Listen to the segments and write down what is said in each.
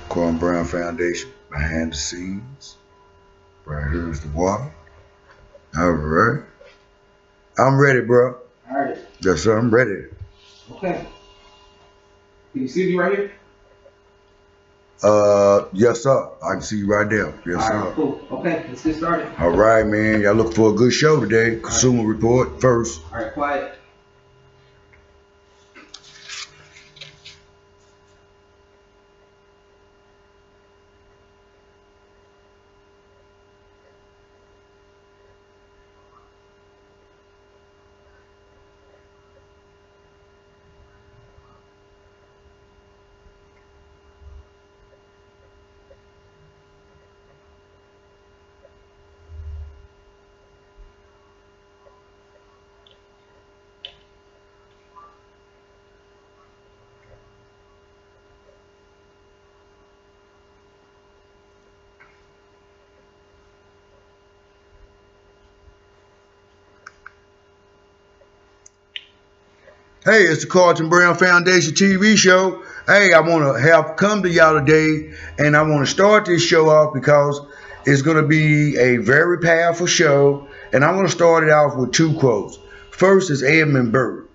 Corn Brown Foundation, behind the scenes. Right here's the water. All right. I'm ready, bro. All right. Yes, sir. I'm ready. Okay. Can you see me right here? Yes, sir. I can see you right there. Yes, All sir. right, cool. Okay, let's get started. All right, man. Y'all look for a good show today. Consumer report first. All right, quiet. Hey, it's the Carlton Brown Foundation TV show. Hey, I want to have come to y'all today, and I want to start this show off because it's going to be a very powerful show, and I want to start it off with two quotes. First is Edmund Burke.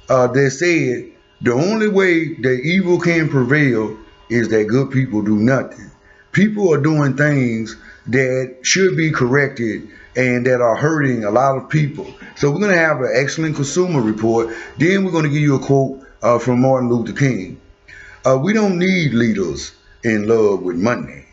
They said, the only way that evil can prevail is that good people do nothing. People are doing things that should be corrected and that are hurting a lot of people. So we're going to have an excellent consumer report. Then we're going to give you a quote from Martin Luther King. We don't need leaders in love with money.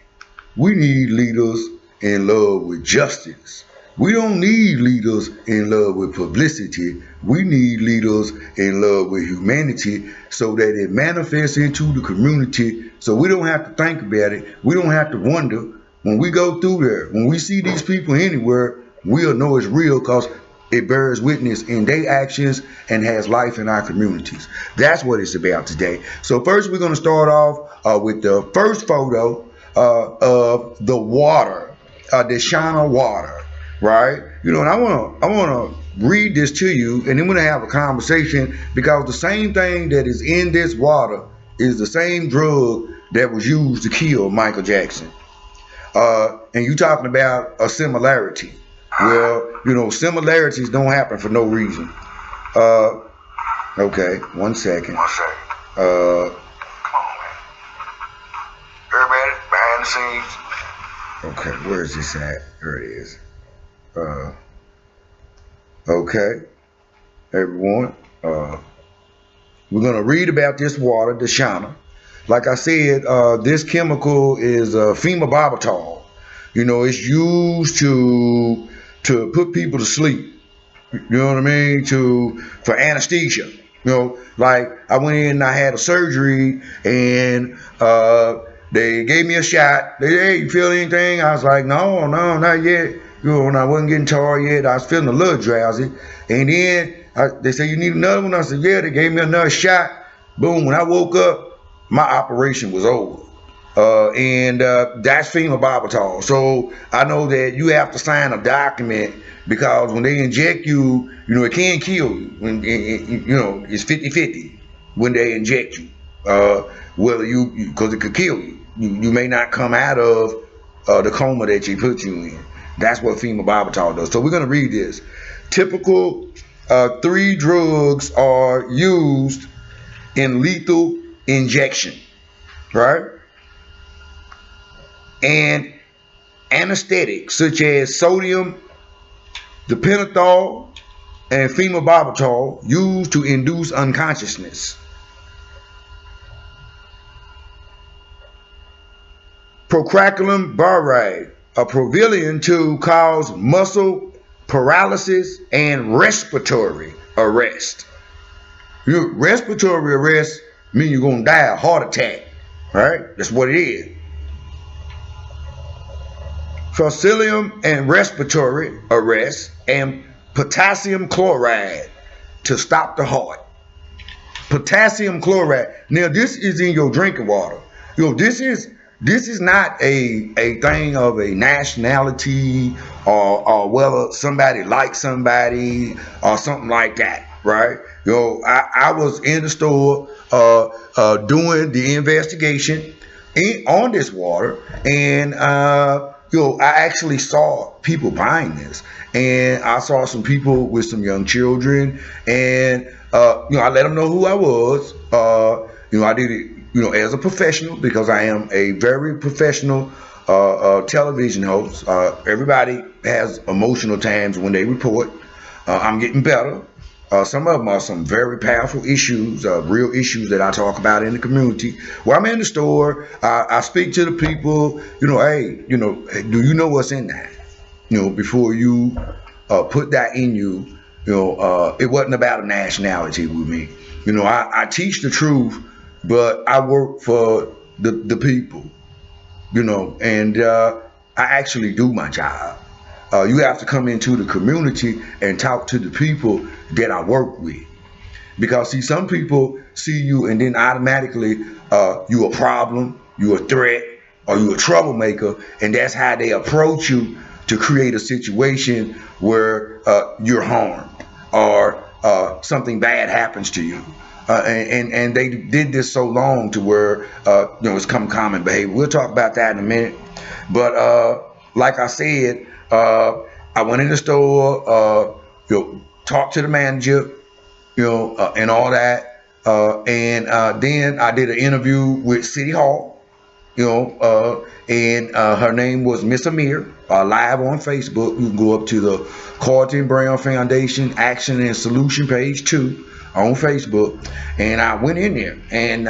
We need leaders in love with justice. We don't need leaders in love with publicity. We need leaders in love with humanity so that it manifests into the community so we don't have to think about it. We don't have to wonder. When we go through there, when we see these people anywhere, we'll know it's real because it bears witness in their actions and has life in our communities. That's what it's about today. So first we're going to start off with the first photo of the water, the Shana water. Right? You know, and I wanna read this to you, and then we're gonna have a conversation because the same thing that is in this water is the same drug that was used to kill Michael Jackson. And you talking about a similarity. Well, you know, similarities don't happen for no reason. Okay, 1 second. 1 second. Come on, man. Everybody behind the scenes. Okay, where is this at? There it is. Okay, everyone, we're going to read about this water, the Shana. Like I said, this chemical is phenobarbital. You know, it's used to put people to sleep. You know what I mean? For anesthesia. You know, like I went in and I had a surgery and they gave me a shot. They said, hey, you feel anything? I was like, no, not yet. You know, and I wasn't getting tired yet. I was feeling a little drowsy. And then they said, you need another one? I said, yeah. They gave me another shot. Boom. When I woke up, my operation was over. And that's phenobarbital. So I know that you have to sign a document because when they inject you, you know, it can kill you. When you know, it's 50-50 when they inject you. Whether because it could kill you. You may not come out of the coma that you put you in. That's what phenobarbital does. So we're going to read this. Typical 3 drugs are used in lethal injection, right? And anesthetics such as sodium, dipentothal, and phenobarbital used to induce unconsciousness. Procracculum baride, a Provillian to cause muscle paralysis and respiratory arrest. Respiratory arrest means you're going to die a heart attack, right? That's what it is. Facilium and respiratory arrest and potassium chloride to stop the heart. Potassium chloride. Now this is in your drinking water. You know, this is not a thing of a nationality or whether somebody likes somebody or something like that, right? You know, I was in the store doing the investigation. on this water, and I actually saw people buying this, and I saw some people with some young children, and I let them know who I was. I did it, as a professional, because I am a very professional television host. Everybody has emotional times when they report. I'm getting better. Some of them are some very powerful issues, real issues that I talk about in the community. While I'm in the store, I speak to the people, hey, do you know what's in that? Before you put that in you, it wasn't about a nationality with me. I teach the truth, but I work for the people, and I actually do my job. You have to come into the community and talk to the people that I work with. Because, see, some people see you and then automatically you a problem, you a threat, or you a troublemaker, and that's how they approach you to create a situation where you're harmed or something bad happens to you. And they did this so long to where it's come common behavior. We'll talk about that in a minute. But like I said, I went in the store, talked to the manager, and all that. And then I did an interview with City Hall, and her name was Miss Amir, live on Facebook. You can go up to the Carlton Brown Foundation Action and Solution page 2 on Facebook. And I went in there and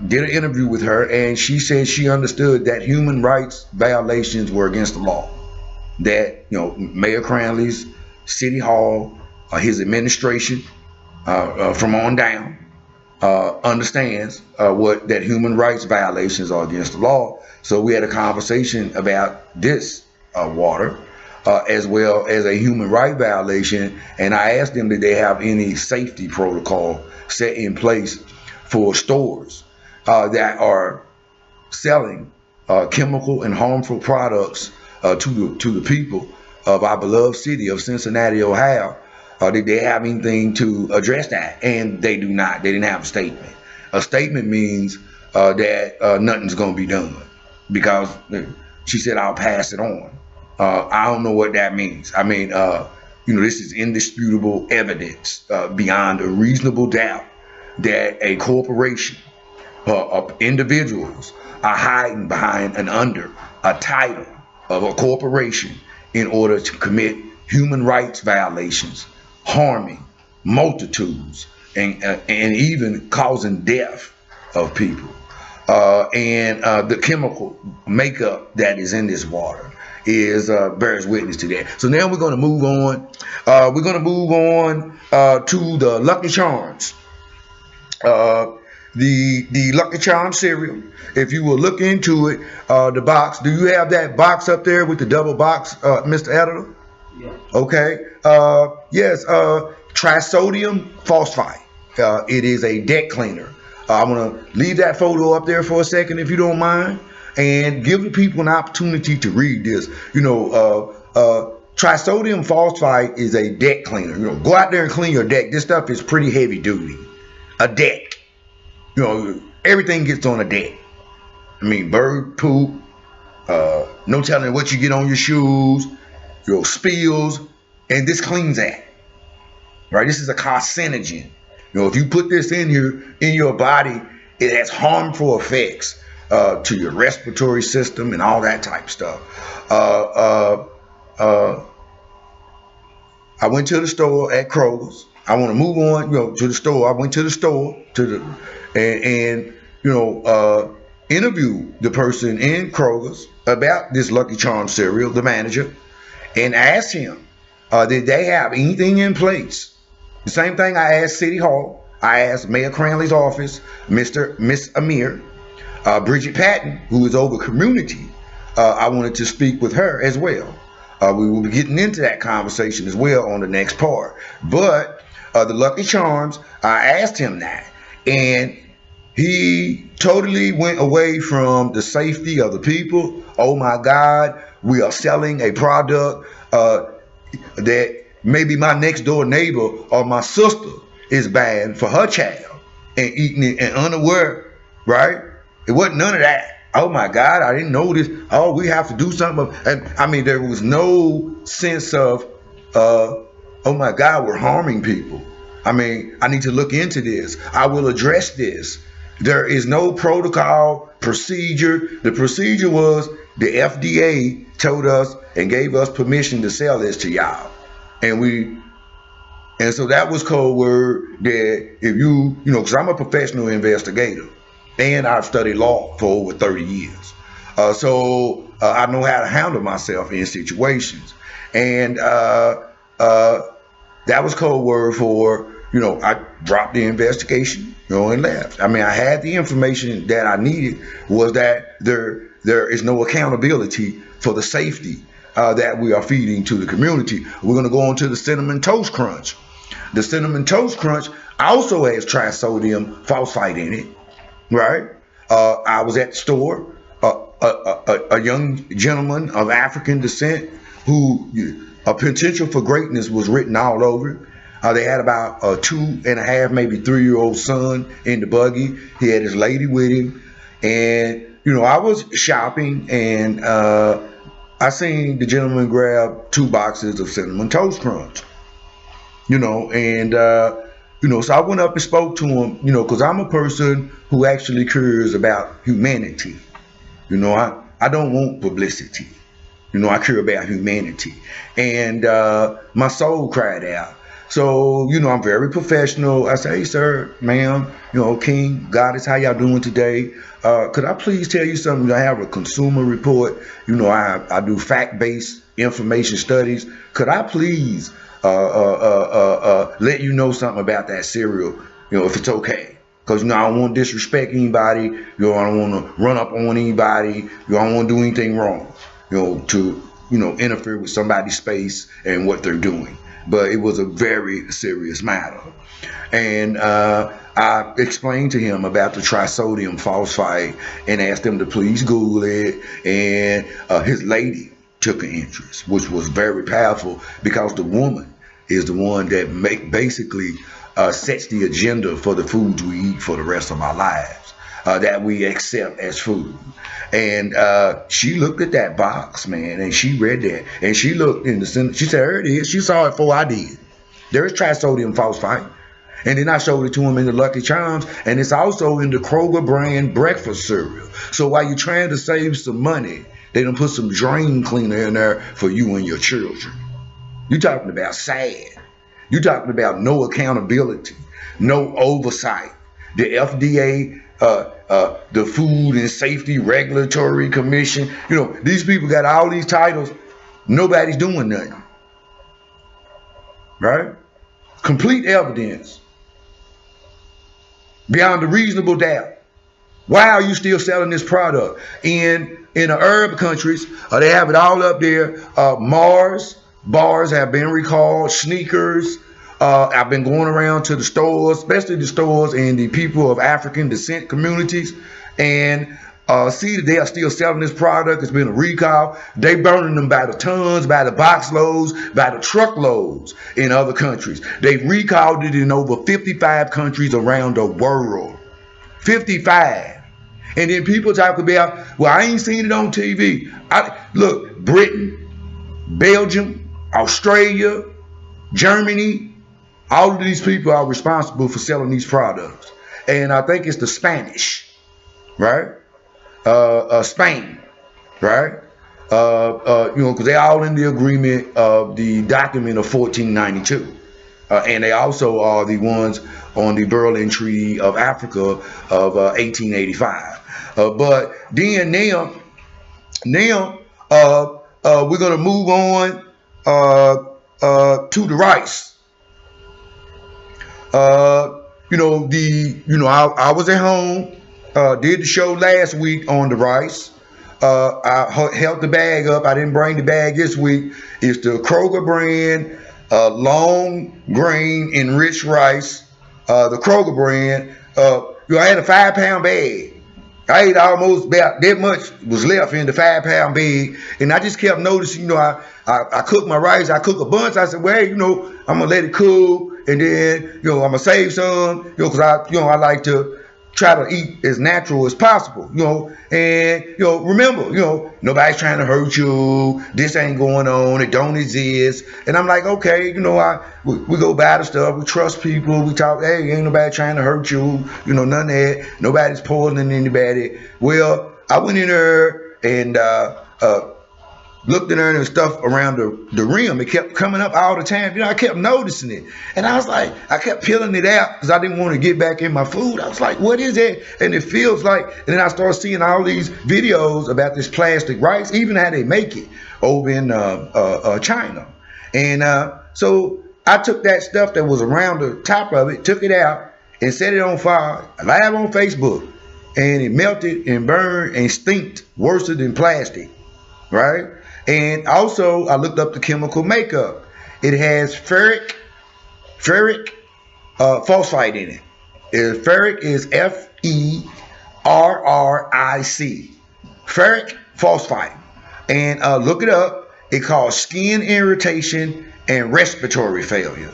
did an interview with her, and she said she understood that human rights violations were against the law. That Mayor Cranley's City Hall, his administration, from on down, understands that human rights violations are against the law. So we had a conversation about this water, as well as a human right violation, and I asked them, did they have any safety protocol set in place for stores that are selling chemical and harmful products to the people of our beloved city of Cincinnati, Ohio. Did they have anything to address that? And they do not. They didn't have a statement. A statement means that nothing's going to be done, because she said, I'll pass it on. I don't know what that means. I mean, this is indisputable evidence beyond a reasonable doubt that a corporation of individuals are hiding behind and under a title of a corporation in order to commit human rights violations, harming multitudes, and even causing death of people. And the chemical makeup that is in this water bears witness to that. So now we're going to move on. We're going to move on to the Lucky Charms. The Lucky Charms cereal. If you will look into it, the box. Do you have that box up there with the double box, Mr. Editor? Yeah. Okay. Yes. Trisodium phosphate. It is a deck cleaner. I'm gonna leave that photo up there for a second, if you don't mind, and give the people an opportunity to read this. Trisodium phosphate is a deck cleaner. Go out there and clean your deck. This stuff is pretty heavy duty. A deck. Everything gets on a deck. I mean, bird poop, no telling what you get on your shoes, spills, and this cleans that. Right? This is a carcinogen. If you put this in your body, it has harmful effects to your respiratory system and all that type of stuff. I went to the store at Kroger's. I want to move on, to the store. I went to the store and interviewed the person in Kroger's about this Lucky Charms cereal, the manager, and asked him, did they have anything in place? The same thing I asked City Hall. I asked Mayor Cranley's office, Miss Amir, Bridget Patton, who is over community. I wanted to speak with her as well. We will be getting into that conversation as well on the next part. But the Lucky Charms, I asked him that, and he totally went away from the safety of the people. Oh my God, we are selling a product that maybe my next door neighbor or my sister is buying for her child and eating it and unaware, right? It wasn't none of that. Oh my God, I didn't know this. Oh, we have to do something. And I mean, there was no sense of, oh my God, we're harming people. I mean, I need to look into this. I will address this. There is no protocol, procedure. The procedure was the FDA told us and gave us permission to sell this to y'all. And so that was code word that if you know, because I'm a professional investigator and I've studied law for over 30 years. So I know how to handle myself in situations. And that was code word for, you know, I dropped the investigation, you know, and left. I mean, I had the information that I needed, was that there is no accountability for the safety that we are feeding to the community. We're going to go on to the Cinnamon Toast Crunch. The Cinnamon Toast Crunch also has trisodium phosphate in it, right? I was at the store, a young gentleman of African descent who a potential for greatness was written all over it. They had about a 2.5, maybe 3-year-old son in the buggy. He had his lady with him. And, you know, I was shopping and I seen the gentleman grab 2 boxes of Cinnamon Toast Crunch. You know, and, you know, so I went up and spoke to him, you know, because I'm a person who actually cares about humanity. You know, I don't want publicity. You know, I care about humanity. And my soul cried out. So, you know, I'm very professional. I say, hey, sir, ma'am, you know, King, Goddess, how y'all doing today? Could I please tell you something? I have a consumer report. You know, I do fact-based information studies. Could I please let you know something about that cereal, you know, if it's okay? Because, you know, I don't want to disrespect anybody. You know, I don't want to run up on anybody. You know, I don't want to do anything wrong, you know, to, you know, interfere with somebody's space and what they're doing. But it was a very serious matter. And I explained to him about the trisodium phosphate and asked him to please Google it. And his lady took an interest, which was very powerful because the woman is the one that basically sets the agenda for the foods we eat for the rest of our lives, that we accept as food. And she looked at that box, man, and she read that. And she looked in the center. She said, there it is. She saw it before I did. There is trisodium phosphate. And then I showed it to him in the Lucky Charms. And it's also in the Kroger brand breakfast cereal. So while you're trying to save some money, they done put some drain cleaner in there for you and your children. You're talking about sad. You're talking about no accountability, no oversight. The FDA, the Food and Safety Regulatory Commission, you know, these people got all these titles. Nobody's doing nothing. Right? Complete evidence beyond a reasonable doubt. Why are you still selling this product? In the Arab countries, they have it all up there. Mars bars have been recalled. Sneakers. I've been going around to the stores, especially the stores in the people of African descent communities, and see that they are still selling this product. It's been a recall. They burning them by the tons, by the box loads, by the truckloads in other countries. They've recalled it in over 55 countries around the world. 55. And then people talk about, well, I ain't seen it on TV. Look, Britain, Belgium, Australia, Germany, all of these people are responsible for selling these products. And I think it's the Spanish, right? Spain, right? You know, because they're all in the agreement of the document of 1492. And they also are the ones on the Berlin Treaty of Africa of 1885. But then now we're going to move on to the rice. You know, I was at home, did the show last week on the rice. I held the bag up. I didn't bring the bag this week. It's the Kroger brand, long grain enriched rice. The Kroger brand. You know, I had a 5-pound bag. I ate almost about that much was left in the 5-pound bag, and I just kept noticing. You know, I cook my rice. I cook a bunch. I said, well, hey, you know, I'm gonna let it cool, and then, you know, I'm gonna save some. You know, because I like to try to eat as natural as possible, and remember, nobody's trying to hurt you. This ain't going on. It don't exist. And I'm like, okay, we go buy the stuff. We trust people. We talk. Hey, ain't nobody trying to hurt you. None of that. Nobody's poisoning anybody. Well, I went in there and looked in there and stuff around the rim. It kept coming up all the time. I kept noticing it. And I was like, I kept peeling it out because I didn't want to get back in my food. I was like, what is it? And it feels like, and then I started seeing all these videos about this plastic rice, even how they make it over in China. And so I took that stuff that was around the top of it, took it out and set it on fire, live on Facebook. And it melted and burned and stinked worse than plastic, right? And also, I looked up the chemical makeup. It has ferric phosphite in it. Ferric is Ferric. Ferric phosphite. And look it up. It causes skin irritation and respiratory failure.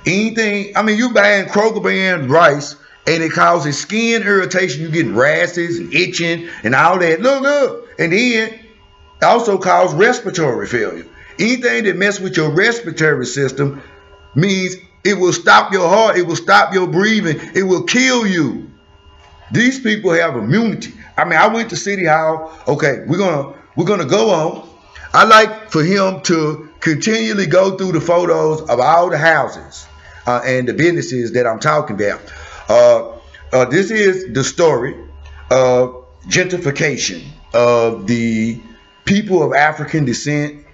Anything, you buying Kroger brand rice and it causes skin irritation. You getting rashes and itching and all that. Look. And then also cause respiratory failure. Anything that messes with your respiratory system means it will stop your heart, it will stop your breathing, it will kill you. These people have immunity. I went to City Hall. Okay, we're gonna go on. I like for him to continually go through the photos of all the houses and the businesses that I'm talking about. This is the story of gentrification of the people of African descent.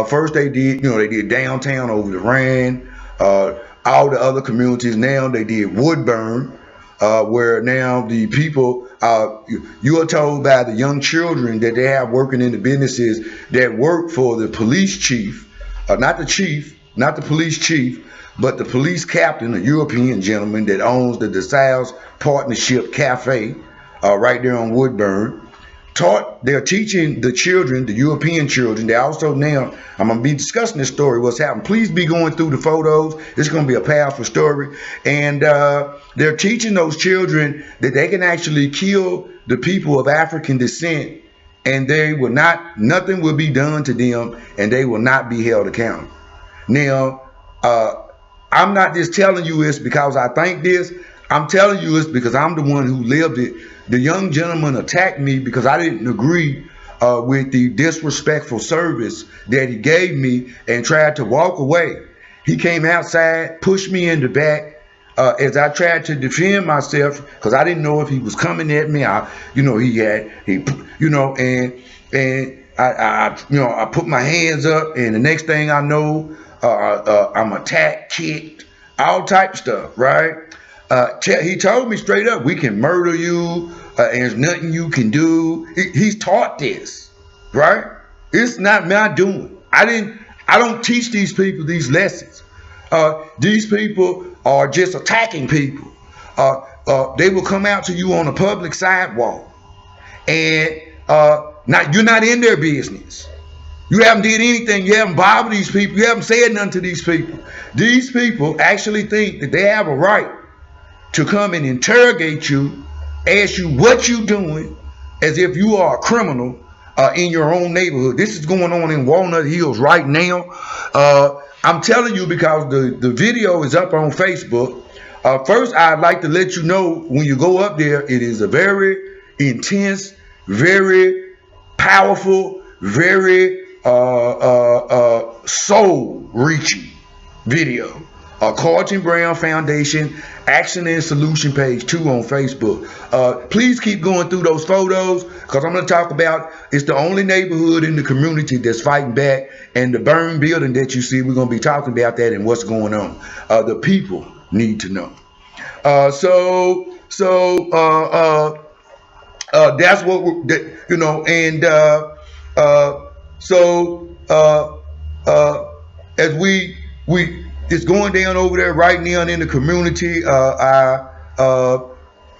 First they did downtown over the Rand, all the other communities. Now they did Woodburn, where now the people, you are told by the young children that they have working in the businesses that work for the police chief, not the police chief, but the police captain, a European gentleman that owns the DeSales Partnership Cafe right there on Woodburn. They're teaching the children, the European children. They also now, I'm going to be discussing this story, what's happened. Please be going through the photos. It's going to be a powerful story. And they're teaching those children that they can actually kill the people of African descent and nothing will be done to them and they will not be held accountable. Now, I'm not just telling you this because I think this. I'm telling you this because I'm the one who lived it. The young gentleman attacked me because I didn't agree with the disrespectful service that he gave me and tried to walk away. He came outside, pushed me in the back as I tried to defend myself because I didn't know if he was coming at me. I put my hands up, and the next thing I know, I'm attacked, kicked, all type of stuff, right? He told me straight up, we can murder you, and there's nothing you can do. He's taught this, right? It's not my doing. I don't teach these people these lessons. These people are just attacking people. They will come out to you on a public sidewalk, and you're not in their business. You haven't did anything. You haven't bothered these people. You haven't said nothing to these people. These people actually think that they have a right to come and interrogate you, ask you what you're doing, as if you are a criminal in your own neighborhood. This is going on in Walnut Hills right now. I'm telling you because the video is up on Facebook. First, I'd like to let you know when you go up there, it is a very intense, very powerful, very soul-reaching video. Carlton Brown Foundation Action and Solution page 2 on Facebook. Please keep going through those photos because I'm going to talk about it's the only neighborhood in the community that's fighting back, and the burned building that you see, we're going to be talking about that and what's going on. The people need to know. That's what as we it's going down over there right now in the community. I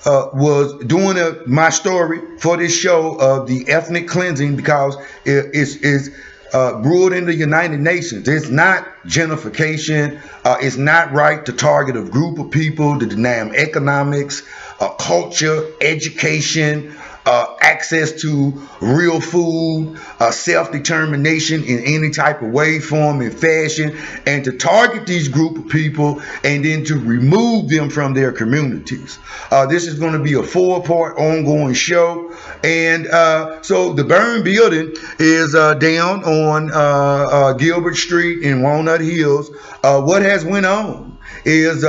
was doing my story for this show of the ethnic cleansing because it's ruled in the United Nations. It's not gentrification. It's not right to target a group of people to deny them economics, culture, education, access to real food, self-determination in any type of way, form, and fashion, and to target these group of people and then to remove them from their communities. This is going to be a 4-part ongoing show. And so the burn building is down on Gilbert Street in Walnut Hills. What has went on is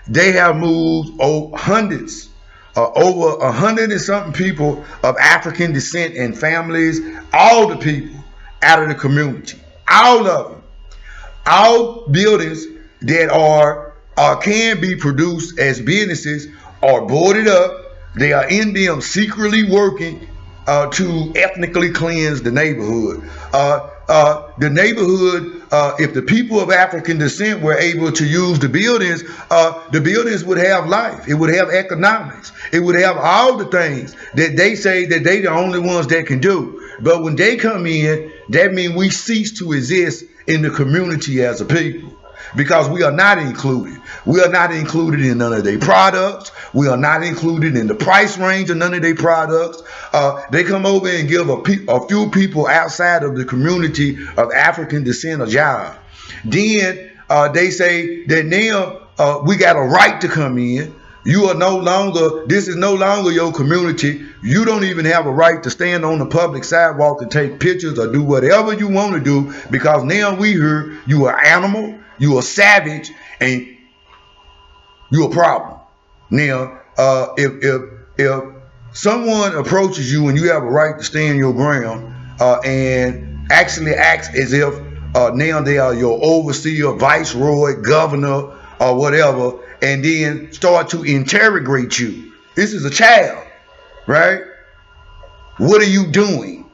they have moved hundreds, over 100 and something people of African descent and families, all the people out of the community, all of them. All buildings that are can be produced as businesses are boarded up. They are in them secretly working to ethnically cleanse the neighborhood. The neighborhood, if the people of African descent were able to use the buildings would have life. It would have economics. It would have all the things that they say that they the only ones that can do. But when they come in, that means we cease to exist in the community as a people, because we are not included. We are not included in none of their products. We are not included in the price range of none of their products. They come over and give a few people outside of the community of African descent a job. Then they say that now we got a right to come in. You are no longer, this is no longer your community. You don't even have a right to stand on the public sidewalk and take pictures or do whatever you want to do, because now we hear you are animal, you are savage, and you a problem. Now, if someone approaches you and you have a right to stand your ground and actually acts as if now they are your overseer, viceroy, governor, or whatever, and then start to interrogate you. This is a child, right? What are you doing?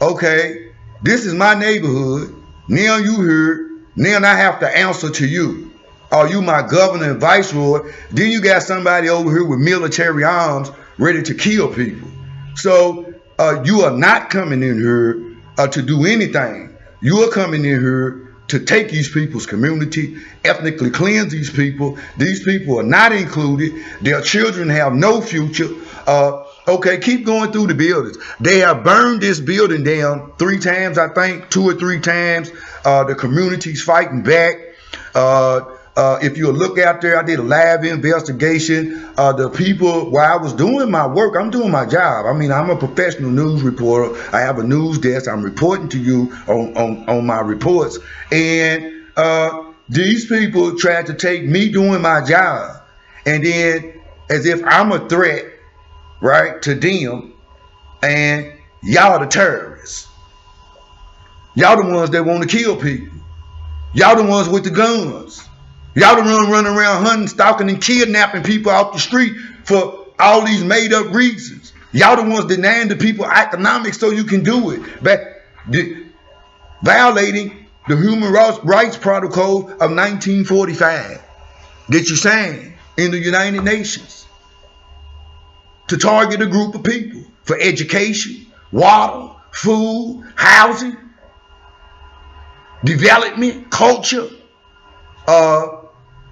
Okay, this is my neighborhood. Now you here. Now I have to answer to you. Are you my governor and viceroy? Then you got somebody over here with military arms ready to kill people. So you are not coming in here to do anything. You are coming in here to take these people's community, ethnically cleanse these people. These people are not included. Their children have no future. Okay, keep going through the buildings. They have burned this building down 3 times, I think, 2 or 3 times. The community's fighting back. If you look out there, I did a live investigation. The people, while I was doing my work, I'm doing my job. I mean, I'm a professional news reporter. I have a news desk. I'm reporting to you on my reports. And these people tried to take me doing my job, and then as if I'm a threat, right, to them, and y'all the terrorists. Y'all the ones that want to kill people. Y'all the ones with the guns. Y'all the ones running around hunting, stalking, and kidnapping people off the street for all these made up reasons. Y'all the ones denying the people economics so you can do it. But violating the Human Rights Protocol of 1945 that you signed in the United Nations to target a group of people for education, water, food, housing, development, culture.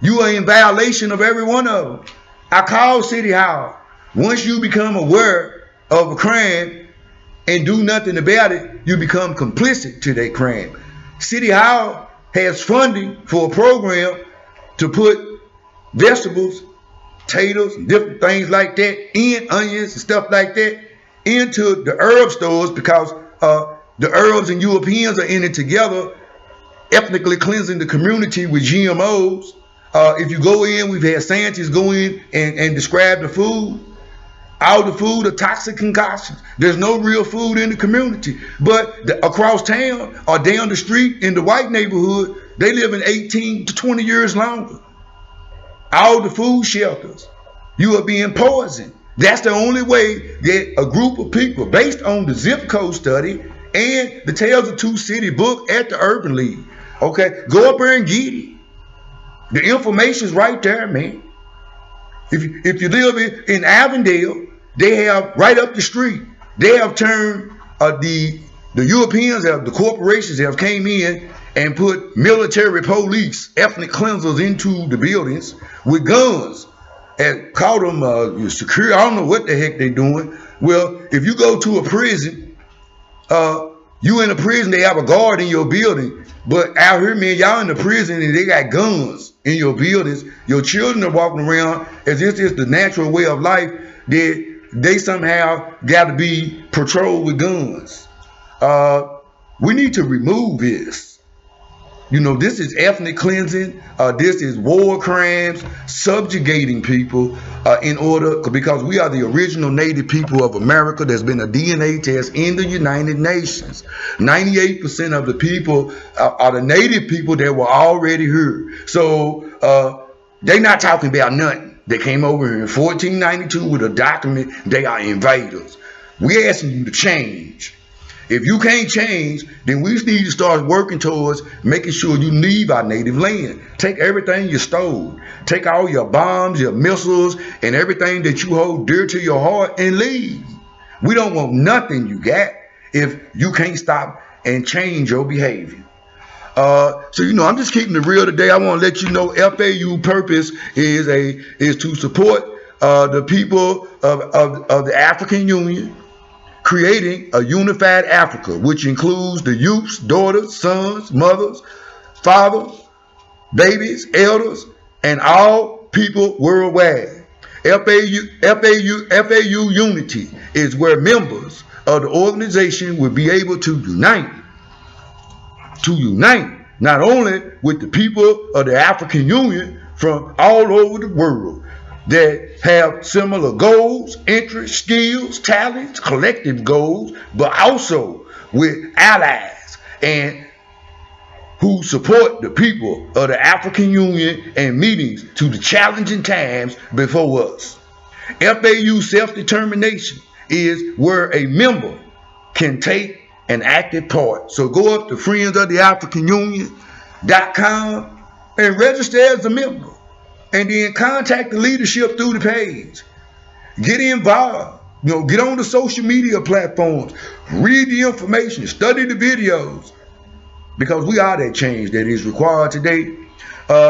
You are in violation of every one of them. I call City Hall. Once you become aware of a crime and do nothing about it, you become complicit to that crime. City Hall has funding for a program to put vegetables, potatoes, and different things like that, in onions and stuff like that, into the herb stores, because the Arabs and Europeans are in it together, ethnically cleansing the community with GMOs. If you go in, we've had scientists go in and describe the food. All the food are toxic concoctions. There's no real food in the community. But across town or down the street in the white neighborhood, they live in 18 to 20 years longer. All the food shelters, you are being poisoned. That's the only way that a group of people, based on the zip code study and the Tales of Two Cities book at the Urban League, okay, go up there and get it. The information's right there, man. If you live in Avondale, they have right up the street, they have turned the The Europeans have, the corporations have came in and put military police, ethnic cleansers into the buildings with guns and called them secure. I don't know what the heck they're doing. Well, if you go to a prison, you in a prison, they have a guard in your building. But out here, man, y'all in the prison and they got guns in your buildings. Your children are walking around as if it's the natural way of life. They somehow got to be patrolled with guns. We need to remove this. You know, this is ethnic cleansing. This is war crimes, subjugating people because we are the original native people of America. There's been a DNA test in the United Nations. 98% of the people are the native people that were already here. So they're not talking about nothing. They came over here in 1492 with a document. They are invaders. We're asking you to change. If you can't change, then we need to start working towards making sure you leave our native land. Take everything you stole. Take all your bombs, your missiles, and everything that you hold dear to your heart and leave. We don't want nothing you got if you can't stop and change your behavior. So, you know, I'm just keeping it real today. I want to let you know FAU purpose is to support the people of the African Union, creating a unified Africa, which includes the youths, daughters, sons, mothers, fathers, babies, elders, and all people worldwide. FAU unity is where members of the organization will be able to unite not only with the people of the African Union from all over the world that have similar goals, interests, skills, talents, collective goals, but also with allies and who support the people of the African Union and meetings to the challenging times before us. FAU self-determination is where a member can take an active part. So go up to friendsoftheafricanunion.com and register as a member. And then contact the leadership through the page. Get involved. You know, get on the social media platforms. Read the information. Study the videos. Because we are that change that is required today.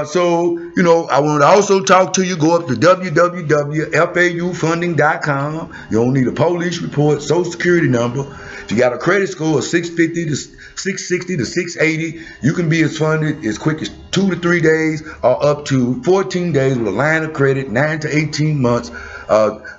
So, you know, I want to also talk to you. Go up to www.faufunding.com. You don't need a police report, social security number. If you got a credit score of 650 to 660 to 680, you can be as funded as quick as 2 to 3 days or up to 14 days with a line of credit, 9 to 18 months,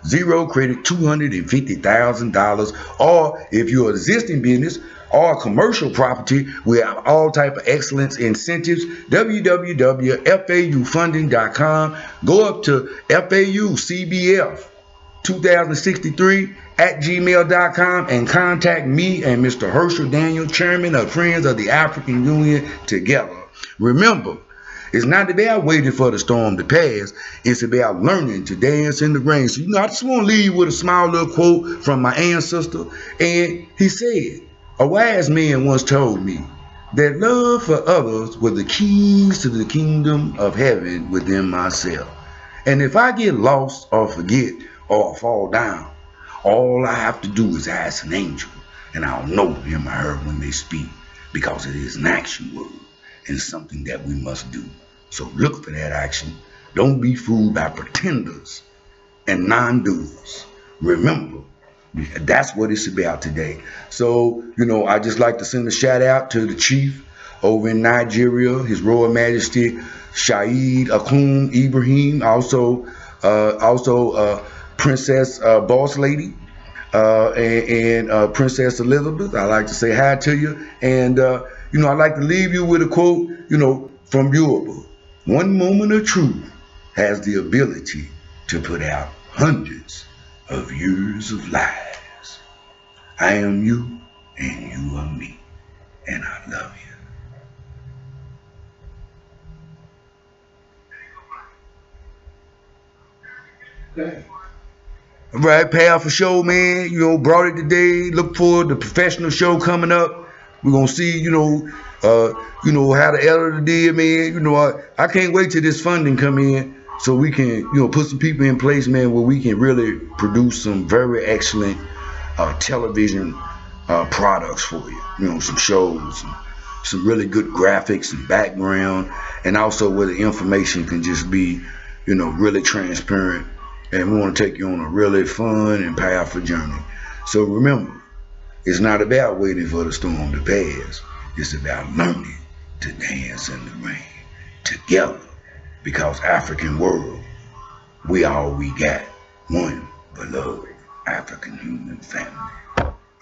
zero credit, $250,000. Or if you're an existing business or commercial property, we have all type of excellence incentives. www.faufunding.com. Go up to FAU CBF 2063 at gmail.com and contact me and Mr. Herschel Daniel, chairman of Friends of the African Union, together. Remember, it's not about waiting for the storm to pass. It's about learning to dance in the rain. So, you know, I just want to leave with a small little quote from my ancestor. And he said, a wise man once told me that love for others was the keys to the kingdom of heaven within myself. And if I get lost or forget or fall down, all I have to do is ask an angel, and I'll know him or her when they speak, because it is an action word and something that we must do. So look for that action. Don't be fooled by pretenders and non-doers. Remember, that's what it's about today. So, you know, I just like to send a shout out to the chief over in Nigeria, His Royal Majesty Shaid Akum Ibrahim, also Princess Boss Lady and Princess Elizabeth. I like to say hi to you. And, you know, I like to leave you with a quote, you know, from Yoruba. One moment of truth has the ability to put out hundreds of years of lies. I am you and you are me, and I love you. Okay. All right, powerful show, man. You know, brought it today. Look forward to the professional show coming up. We're gonna see, you know how the editor did, man. You know, I can't wait till this funding come in so we can, you know, put some people in place, man, where we can really produce some very excellent television products for you. You know, some shows, some really good graphics and background, and also where the information can just be, you know, really transparent. And we want to take you on a really fun and powerful journey. So remember, it's not about waiting for the storm to pass. It's about learning to dance in the rain together. Because African world, we all we got. One beloved African human family.